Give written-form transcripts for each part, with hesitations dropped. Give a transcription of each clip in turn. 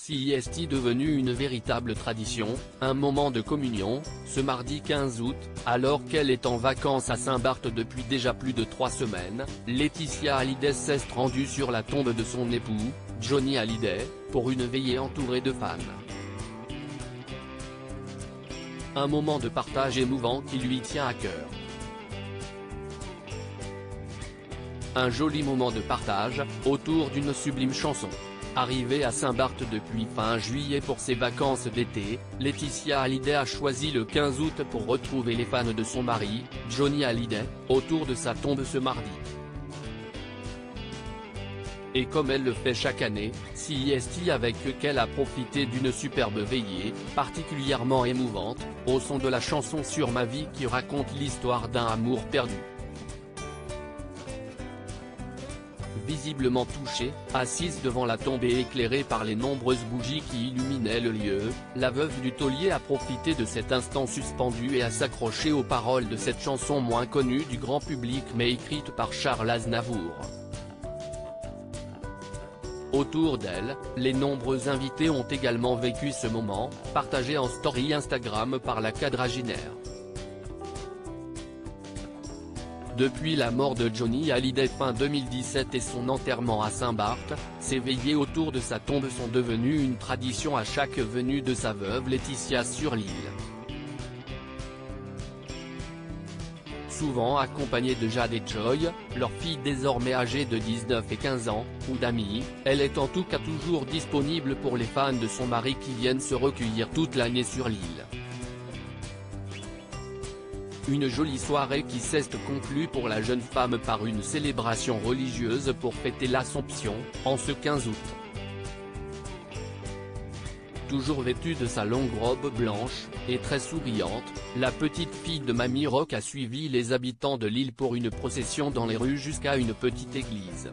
CIST devenu une véritable tradition, un moment de communion, ce mardi 15 août, alors qu'elle est en vacances à Saint-Barth depuis déjà plus de 3 semaines, Laetitia Hallyday s'est rendue sur la tombe de son époux, Johnny Hallyday, pour une veillée entourée de fans. Un moment de partage émouvant qui lui tient à cœur. Un joli moment de partage, autour d'une sublime chanson. Arrivée à Saint-Barth depuis fin juillet pour ses vacances d'été, Laetitia Hallyday a choisi le 15 août pour retrouver les fans de son mari, Johnny Hallyday, autour de sa tombe ce mardi. Et comme elle le fait chaque année, CIST avec qu'elle a profité d'une superbe veillée, particulièrement émouvante, au son de la chanson Sur ma vie qui raconte l'histoire d'un amour perdu. Visiblement touchée, assise devant la tombe et éclairée par les nombreuses bougies qui illuminaient le lieu, la veuve du taulier a profité de cet instant suspendu et a s'accroché aux paroles de cette chanson moins connue du grand public mais écrite par Charles Aznavour. Autour d'elle, les nombreux invités ont également vécu ce moment, partagé en story Instagram par la quadragénaire. Depuis la mort de Johnny Hallyday fin 2017 et son enterrement à Saint-Barth, ces veillées autour de sa tombe sont devenues une tradition à chaque venue de sa veuve Laetitia sur l'île. Souvent accompagnée de Jade et Joy, leur fille désormais âgée de 19 et 15 ans, ou d'amis, elle est en tout cas toujours disponible pour les fans de son mari qui viennent se recueillir toute l'année sur l'île. Une jolie soirée qui s'est conclue pour la jeune femme par une célébration religieuse pour fêter l'Assomption, en ce 15 août. Toujours vêtue de sa longue robe blanche, et très souriante, la petite fille de Mamie Rock a suivi les habitants de l'île pour une procession dans les rues jusqu'à une petite église.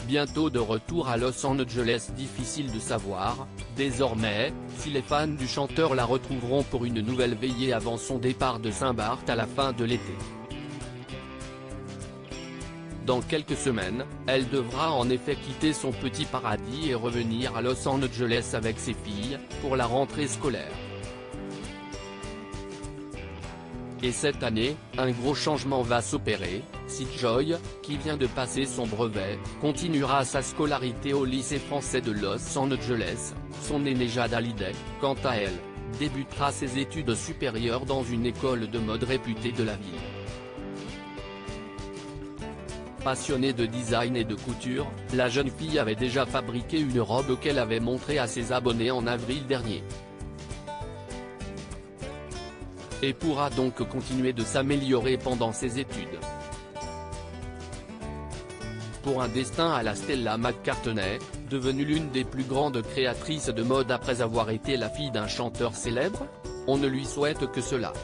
Bientôt de retour à Los Angeles, difficile de savoir, désormais, si les fans du chanteur la retrouveront pour une nouvelle veillée avant son départ de Saint-Barth à la fin de l'été. Dans quelques semaines, elle devra en effet quitter son petit paradis et revenir à Los Angeles avec ses filles, pour la rentrée scolaire. Et cette année, un gros changement va s'opérer, si Joy, qui vient de passer son brevet, continuera sa scolarité au lycée français de Los Angeles, son aînée Jade Hallyday, quant à elle, débutera ses études supérieures dans une école de mode réputée de la ville. Passionnée de design et de couture, la jeune fille avait déjà fabriqué une robe qu'elle avait montrée à ses abonnés en avril dernier. Et pourra donc continuer de s'améliorer pendant ses études. Pour un destin à la Stella McCartney, devenue l'une des plus grandes créatrices de mode après avoir été la fille d'un chanteur célèbre, on ne lui souhaite que cela.